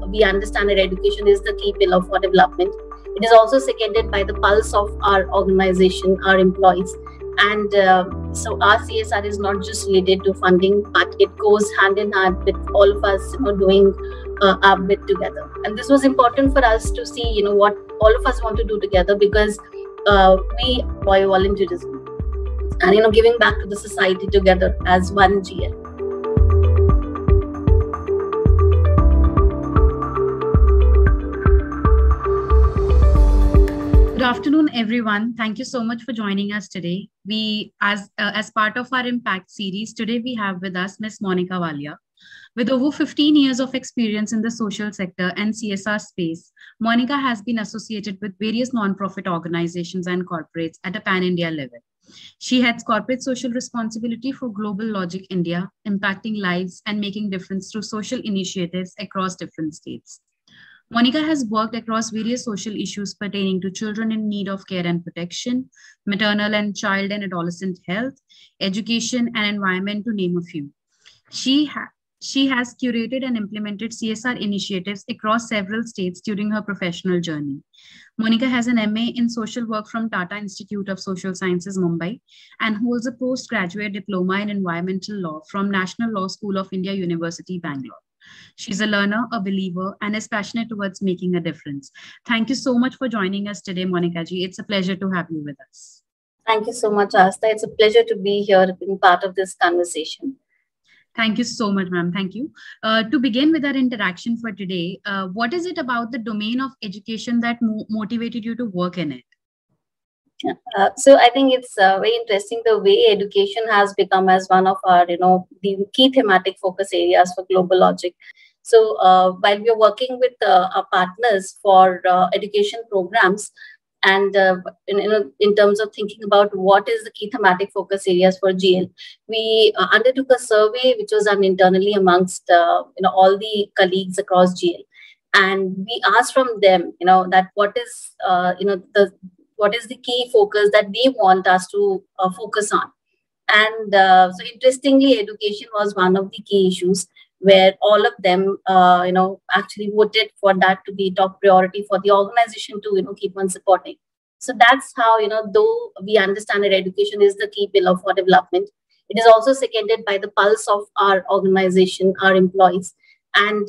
we understand that education is the key pillar for development. It is also seconded by the pulse of our organization, our employees. And so our CSR is not just related to funding, but it goes hand in hand with all of us, doing our bit together. And this was important for us to see, what all of us want to do together, because we enjoy volunteerism and, giving back to the society together as one GL. Good afternoon, everyone. Thank you so much for joining us today. We, as part of our Impact series, today we have with us Ms. Monika Walia. With over 15 years of experience in the social sector and CSR space, Monika has been associated with various non-profit organizations and corporates at a pan-India level. She heads corporate social responsibility for GlobalLogic India, impacting lives and making difference through social initiatives across different states. Monika has worked across various social issues pertaining to children in need of care and protection, maternal and child and adolescent health, education and environment, to name a few. She has curated and implemented CSR initiatives across several states during her professional journey. Monika has an MA in social work from Tata Institute of Social Sciences, Mumbai, and holds a postgraduate diploma in environmental law from National Law School of India, University, Bangalore. She's a learner, a believer, and is passionate towards making a difference. Thank you so much for joining us today, Monika ji. It's a pleasure to have you with us. Thank you so much, Asta. It's a pleasure to be here, being part of this conversation. Thank you so much, ma'am. Thank you. To begin with our interaction for today, what is it about the domain of education that motivated you to work in it? So I think it's very interesting the way education has become as one of our, the key thematic focus areas for GlobalLogic. So while we are working with our partners for education programs, and in terms of thinking about what is the key thematic focus areas for GL, we undertook a survey which was done internally amongst all the colleagues across GL, and we asked from them, that what is what is the key focus that they want us to focus on. And so interestingly, education was one of the key issues where all of them, actually voted for that to be top priority for the organization to, keep on supporting. So that's how, though we understand that education is the key pillar for development, it is also seconded by the pulse of our organization, our employees. And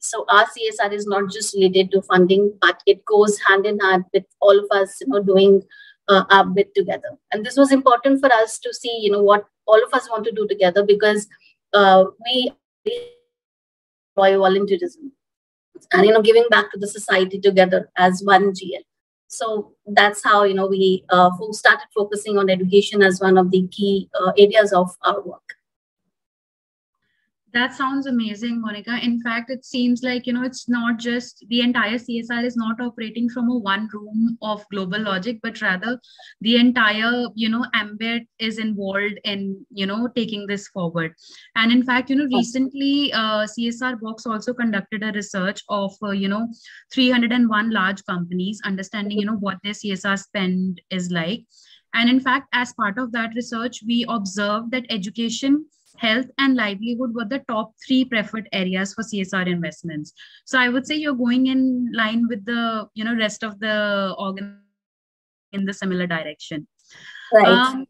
so our CSR is not just related to funding, but it goes hand in hand with all of us, doing our bit together. And this was important for us to see, what all of us want to do together, because we enjoy volunteerism and, giving back to the society together as one GL. So that's how, we started focusing on education as one of the key areas of our work. That sounds amazing, Monika. In fact, it seems like, it's not just the entire CSR is not operating from a one room of GlobalLogic, but rather the entire, ambit is involved in, taking this forward. And in fact, recently CSR Box also conducted a research of, 301 large companies, understanding, what their CSR spend is like. And in fact, as part of that research, we observed that education, health and livelihood were the top 3 preferred areas for CSR investments. So I would say you're going in line with the, rest of the organ in the similar direction. Right.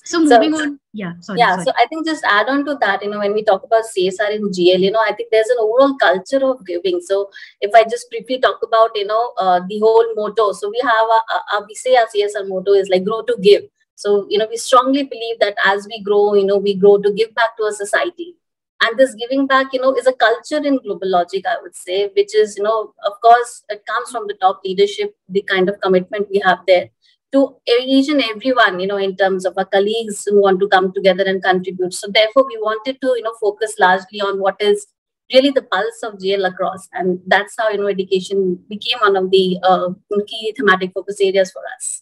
So moving on. So I think just add on to that, when we talk about CSR in GL, I think there's an overall culture of giving. So if I just briefly talk about, the whole motto. So we have, we say our CSR motto is like grow to give. So, we strongly believe that as we grow, we grow to give back to a society. And this giving back, is a culture in GlobalLogic, I would say, which is, of course, it comes from the top leadership, the kind of commitment we have there to each and everyone, in terms of our colleagues who want to come together and contribute. So therefore, we wanted to, focus largely on what is really the pulse of GL across. And that's how, education became one of the key thematic focus areas for us.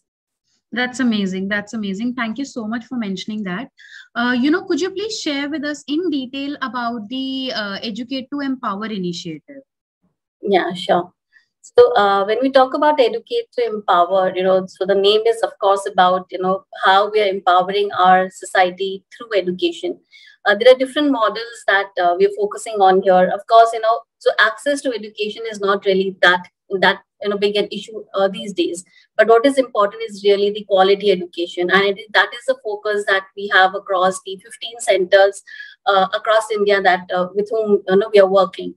That's amazing. That's amazing. Thank you so much for mentioning that. Could you please share with us in detail about the Educate to Empower initiative? Yeah, sure. So when we talk about Educate to Empower, so the name is, of course, about, how we are empowering our society through education. There are different models that we are focusing on here. Of course, So access to education is not really that big an issue these days. But what is important is really the quality education, and that is the focus that we have across the 15 centers across India that with whom we are working.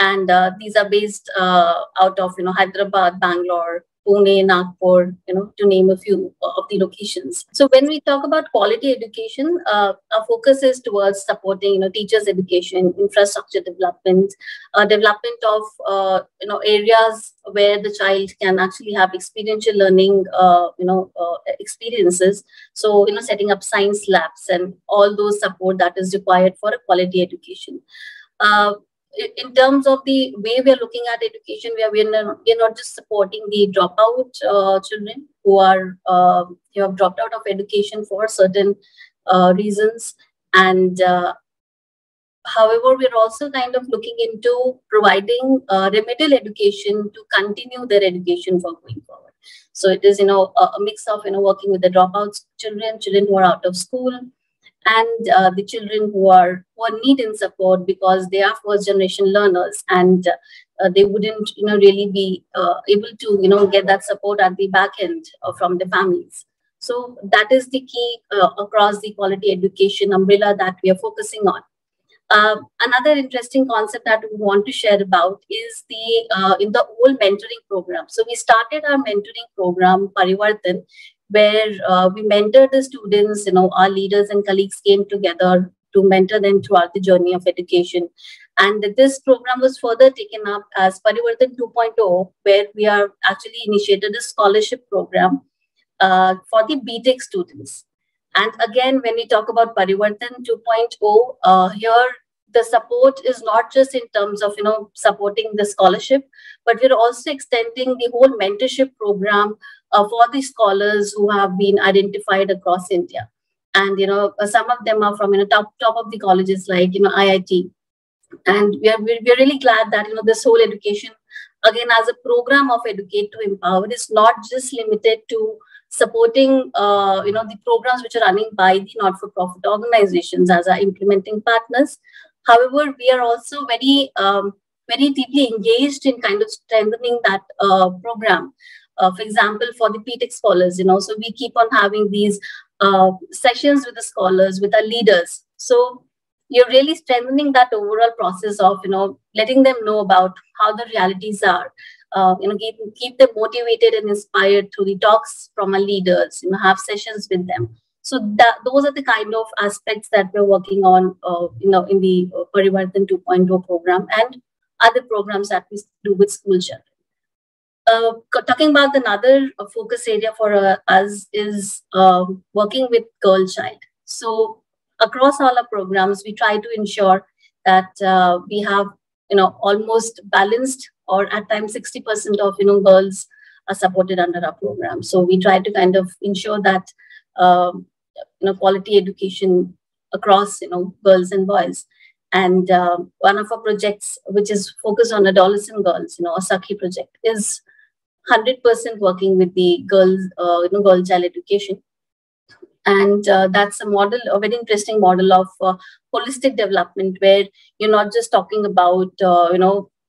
And these are based out of Hyderabad, Bangalore, Pune, Nagpur, to name a few of the locations. So when we talk about quality education, our focus is towards supporting teachers' education, infrastructure development, development of areas where the child can actually have experiential learning, experiences. So setting up science labs and all those support that is required for a quality education. In terms of the way we are looking at education, we are not just supporting the dropout children who have dropped out of education for certain reasons, and however, we are also kind of looking into providing remedial education to continue their education for going forward. So it is a mix of working with the dropout children who are out of school, and the children who need support because they are first generation learners, and they wouldn't really be able to get that support at the back end from the families. So that is the key across the quality education umbrella that we are focusing on. Another interesting concept that we want to share about is in the whole mentoring program. So we started our mentoring program Parivartan, where we mentored the students. Our leaders and colleagues came together to mentor them throughout the journey of education. And this program was further taken up as Parivartan 2.0, where we are actually initiated a scholarship program for the BTech students. And again, when we talk about Parivartan 2.0, here the support is not just in terms of supporting the scholarship, but we're also extending the whole mentorship program for the scholars who have been identified across India. And some of them are from top of the colleges like IIT. And we're really glad that this whole education, again, as a program of Educate to Empower, is not just limited to supporting the programs which are running by the not-for-profit organizations as our implementing partners. However, we are also very deeply engaged in kind of strengthening that program. For example, for the PTech scholars, so we keep on having these sessions with the scholars, with our leaders. So you're really strengthening that overall process of letting them know about how the realities are. Keep them motivated and inspired through the talks from our leaders. Have sessions with them. So those are the kind of aspects that we're working on, in the Parivartan 2.0 program and other programs that we do with school children. Talking about another focus area for us is working with girl child. So across all our programs, we try to ensure that we have almost balanced, or at times 60% of girls are supported under our program. So we try to kind of ensure that quality education across girls and boys. And one of our projects, which is focused on adolescent girls, a Sakhi project, is 100% working with the girls, girl child education. And that's a very interesting model of holistic development, where you're not just talking about,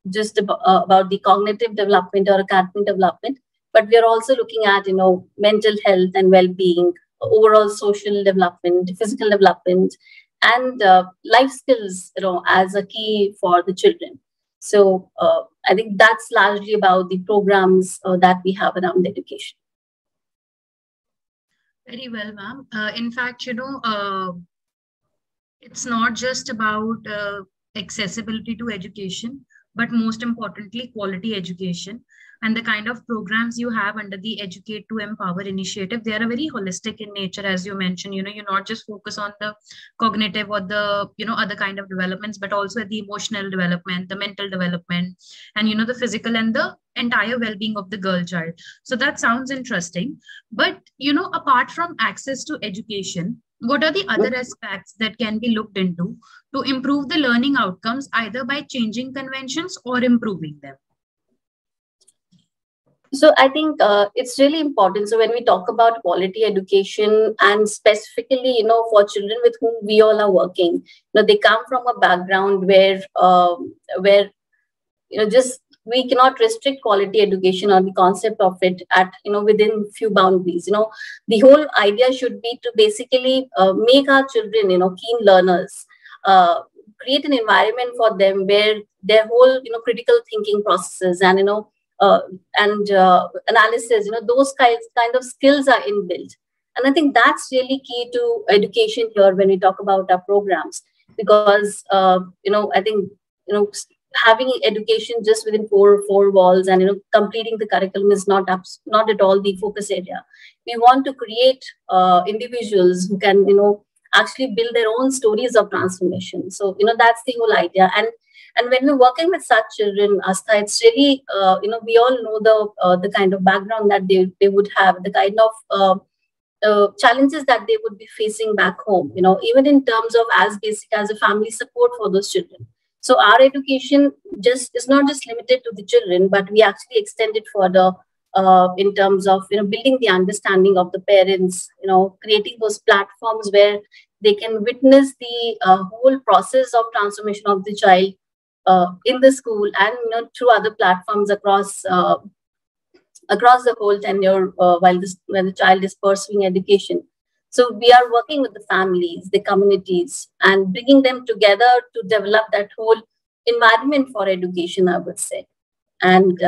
just about the cognitive development or academic development, but we are also looking at, mental health and well-being, overall social development, physical development, and life skills, as a key for the children. So I think that's largely about the programs that we have around education. Very well, ma'am. In fact, it's not just about accessibility to education, but most importantly, quality education. And the kind of programs you have under the Educate to Empower initiative, they are very holistic in nature, as you mentioned. You're not just focus on the cognitive or the other kind of developments, but also the emotional development, the mental development, and the physical and the entire well-being of the girl child. So that sounds interesting. But apart from access to education, what are the other aspects that can be looked into to improve the learning outcomes, either by changing conventions or improving them? So I think it's really important. So when we talk about quality education, and specifically, for children with whom we all are working, they come from a background where just we cannot restrict quality education or the concept of it at within few boundaries. The whole idea should be to basically make our children keen learners, create an environment for them where their whole critical thinking processes and uh, analysis, those kind of skills are inbuilt. And I think that's really key to education here when we talk about our programs, because I think having education just within four walls and completing the curriculum is not at all the focus area. We want to create individuals who can actually build their own stories of transformation. So that's the whole idea. And when we're working with such children, Astha, it's really we all know the kind of background that they would have, the kind of challenges that they would be facing back home, even in terms of as basic as a family support for those children. So our education just is not just limited to the children, but we actually extend it further in terms of building the understanding of the parents, creating those platforms where they can witness the whole process of transformation of the child in the school, and through other platforms across the whole tenure when the child is pursuing education. So we are working with the families, the communities, and bringing them together to develop that whole environment for education, I would say. And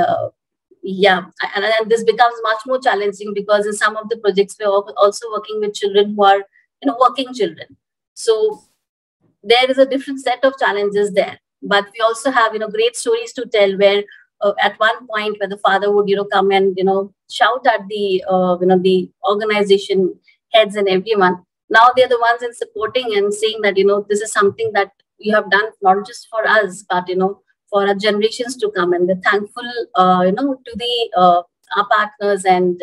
yeah, and this becomes much more challenging because in some of the projects we're also working with children who are working children. So there is a different set of challenges there. But we also have great stories to tell where at one point where the father would come and shout at the the organization heads and everyone. Now they're the ones in supporting and saying that this is something that you have done not just for us but for our generations to come, and they're thankful to the our partners and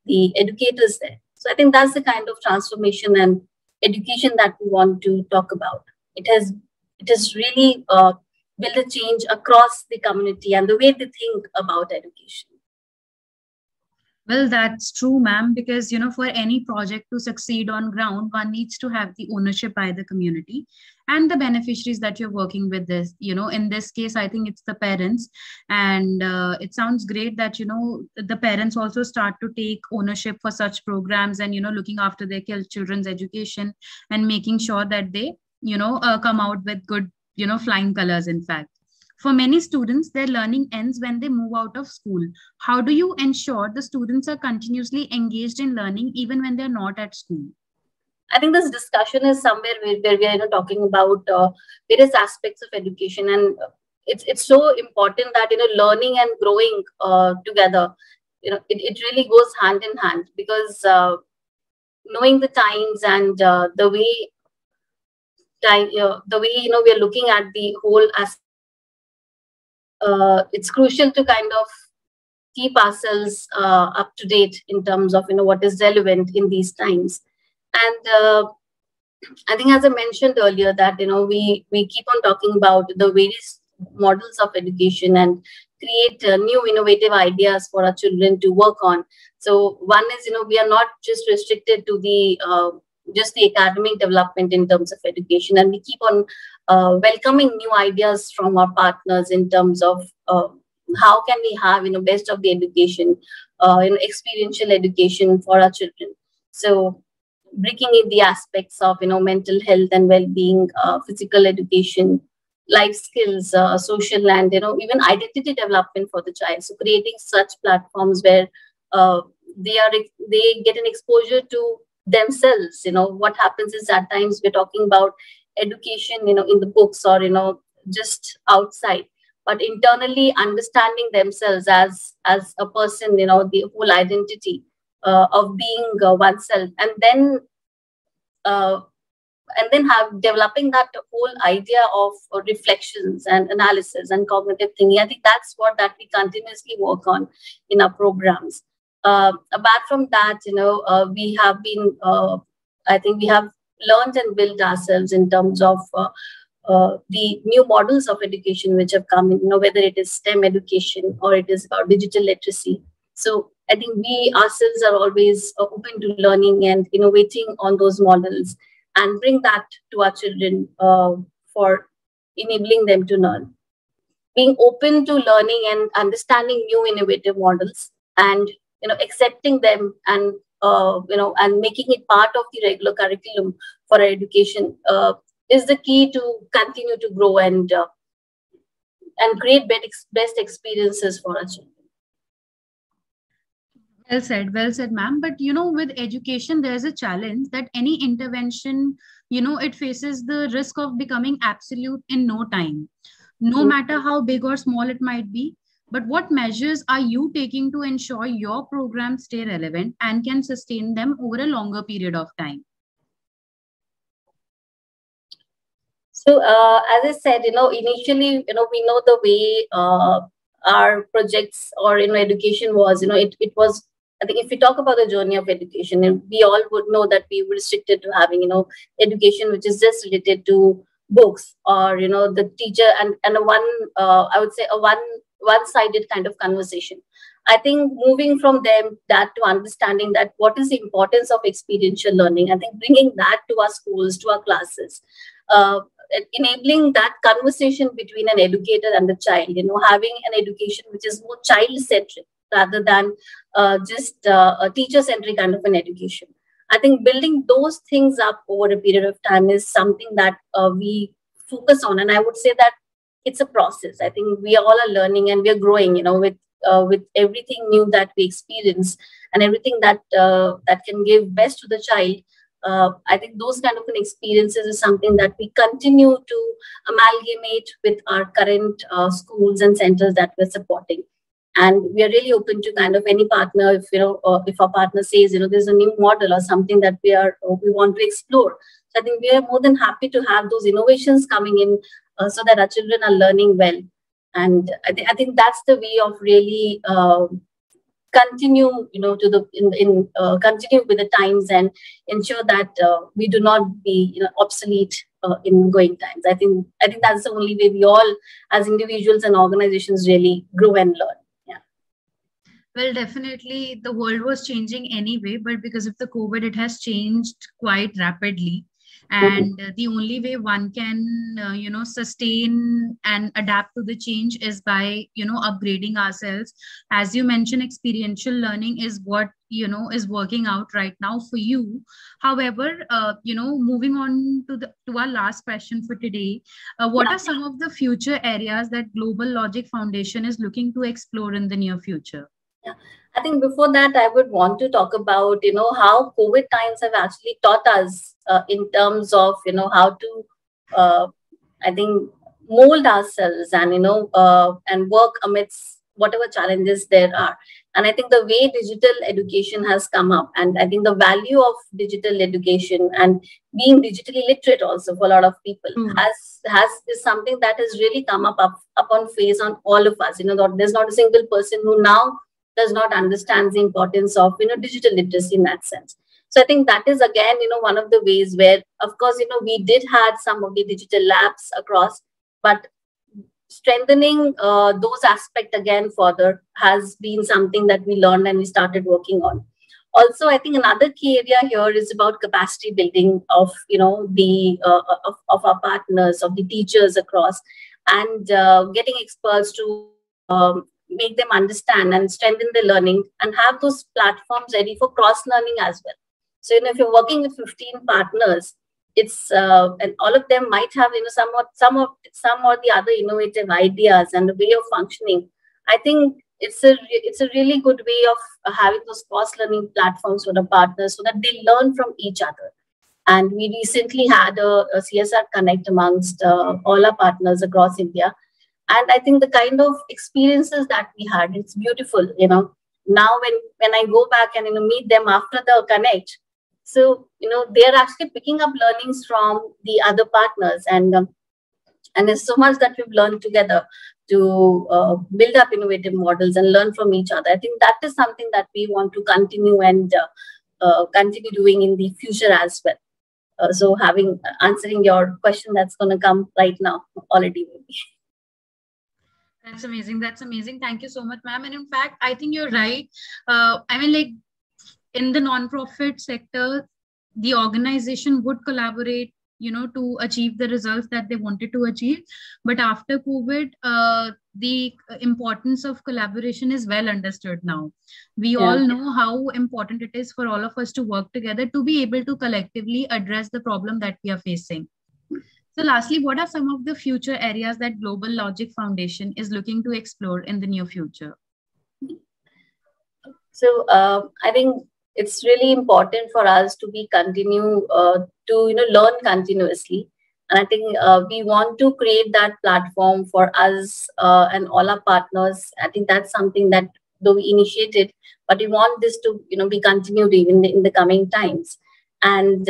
the educators there. So I think that's the kind of transformation and education that we want to talk about. It has really built a change across the community and the way they think about education. Well, that's true, ma'am, because, for any project to succeed on ground, one needs to have the ownership by the community and the beneficiaries that you're working with this. In this case, I think it's the parents. And it sounds great that, the parents also start to take ownership for such programs and, looking after their children's education and making sure that they, come out with good, flying colors, in fact. For many students, their learning ends when they move out of school. How do you ensure the students are continuously engaged in learning even when they're not at school? I think this discussion is somewhere where we are talking about various aspects of education, and it's so important that learning and growing together. It really goes hand in hand, because knowing the times and the way we are looking at the whole aspect. It's crucial to kind of keep ourselves up to date in terms of what is relevant in these times. And I think, as I mentioned earlier, that we keep on talking about the various models of education and create new innovative ideas for our children to work on. So one is we are not just restricted to the just the academic development in terms of education, and we keep on welcoming new ideas from our partners in terms of how can we have best of the education, experiential education for our children. So bringing in the aspects of mental health and well-being, physical education, life skills, social, and even identity development for the child. So creating such platforms where they get an exposure to themselves. What happens is at times we're talking about education in the books or just outside, but internally understanding themselves as a person, the whole identity of being oneself, and then have developing that whole idea of reflections and analysis and cognitive thinking. I think that's what that we continuously work on in our programs. Apart from that, we have been, I think we have learned and built ourselves in terms of the new models of education which have come in, whether it is STEM education or it is about digital literacy. So I think we ourselves are always open to learning and innovating on those models and bring that to our children for enabling them to learn. being open to learning and understanding new innovative models, and accepting them, and and making it part of the regular curriculum for our education is the key to continue to grow and create best experiences for our children. Well said, ma'am. But with education, there's a challenge that any intervention, it faces the risk of becoming absolute in no time, no matter how big or small it might be. But what measures are you taking to ensure your programs stay relevant and can sustain them over a longer period of time? So, as I said, initially, we know the way our projects or education was. It was. I think if we talk about the journey of education, we all would know that we were restricted to having education which is just related to books, or the teacher and a one I would say a one-sided kind of conversation. I think moving from that to understanding that what is the importance of experiential learning. I think bringing that to our schools, to our classes. Enabling that conversation between an educator and the child, having an education which is more child-centric rather than just a teacher-centric kind of an education. I think building those things up over a period of time is something that we focus on. And I would say that it's a process. I think we all are learning and we are growing, with everything new that we experience and everything that can give best to the child. I think those kind of an experiences is something that we continue to amalgamate with our current schools and centers that we're supporting. And we are really open to kind of any partner, if our partner says, there's a new model or something that we want to explore. So I think we are more than happy to have those innovations coming in so that our children are learning well. And I think that's the way of really continue, continue with the times and ensure that we do not be, obsolete in going times. I think that's the only way we all, as individuals and organizations, really grow and learn. Yeah. Well, definitely the world was changing anyway, but because of the COVID, it has changed quite rapidly. And the only way one can sustain and adapt to the change is by upgrading ourselves. As you mentioned, experiential learning is what is working out right now for you. However, moving on to our last question for today, what are some of the future areas that GlobalLogic Foundation is looking to explore in the near future? Yeah. I think before that, I would want to talk about, how COVID times have actually taught us in terms of, how to, I think, mold ourselves and, and work amidst whatever challenges there are. And I think the way digital education has come up, and I think the value of digital education and being digitally literate also for a lot of people is something that has really come up on face on all of us. There's not a single person who now does not understand the importance of digital literacy in that sense. So I think that is again one of the ways where, of course, we did had some of the digital labs across, but strengthening those aspects again further has been something that we learned and we started working on. Also, I think another key area here is about capacity building of the of our partners, of the teachers across, and getting experts to make them understand and strengthen their learning and have those platforms ready for cross-learning as well. So, if you're working with 15 partners, it's and all of them might have some or the other innovative ideas and the way of functioning. I think it's a really good way of having those cross-learning platforms for the partners so that they learn from each other. And we recently had a CSR Connect amongst all our partners across India. And I think the kind of experiences that we had, it's beautiful, Now when I go back and meet them after the connect, so they're actually picking up learnings from the other partners, and there's so much that we've learned together to build up innovative models and learn from each other. I think that is something that we want to continue and continue doing in the future as well. So answering your question that's going to come right now already. That's amazing. That's amazing. Thank you so much, ma'am. And in fact, I think you're right. In the non-profit sector, the organization would collaborate to achieve the results that they wanted to achieve. But after COVID, the importance of collaboration is well understood now. We all know how important it is for all of us to work together to be able to collectively address the problem that we are facing. So lastly, what are some of the future areas that GlobalLogic Foundation is looking to explore in the near future? So I think it's really important for us to continue to learn continuously, and I think we want to create that platform for us and all our partners. I think that's something that though we initiated, but we want this to be continued even in the coming times. And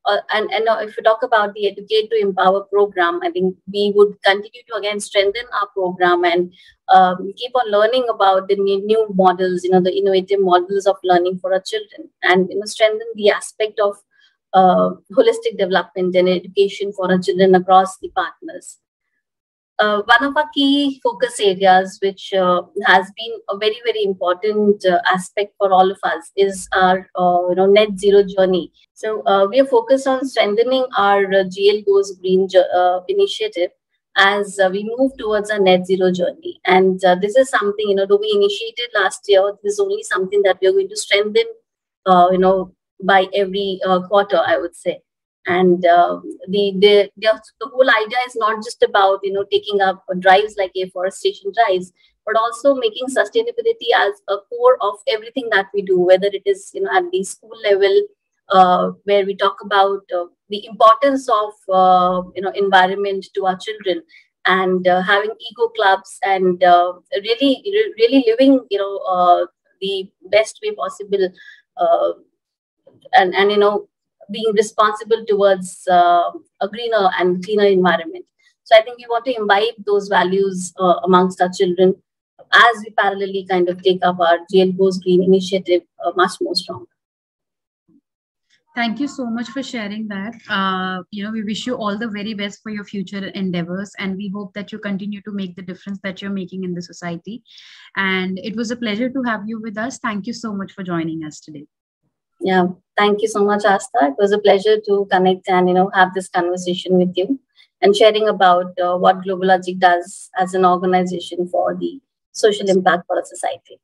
if you talk about the Educate to Empower program, I think we would continue to again strengthen our program and keep on learning about the new models, the innovative models of learning for our children, and strengthen the aspect of holistic development and education for our children across the partners. One of our key focus areas, which has been a very, very important aspect for all of us, is our net zero journey. So we are focused on strengthening our GL Goes Green initiative as we move towards a net zero journey. And this is something, though we initiated last year, this is only something that we are going to strengthen, by every quarter, I would say. And the whole idea is not just about taking up drives like afforestation drives, but also making sustainability as a core of everything that we do, whether it is at the school level, where we talk about the importance of environment to our children, and having eco clubs, and really living the best way possible, and being responsible towards a greener and cleaner environment. So I think we want to imbibe those values amongst our children as we parallelly kind of take up our GL Goes Green initiative much more strong. Thank you so much for sharing that. We wish you all the very best for your future endeavors, and we hope that you continue to make the difference that you're making in the society. And it was a pleasure to have you with us. Thank you so much for joining us today. Yeah, thank you so much, Asta. It was a pleasure to connect and have this conversation with you and sharing about what GlobalLogic does as an organization for the social impact for a society.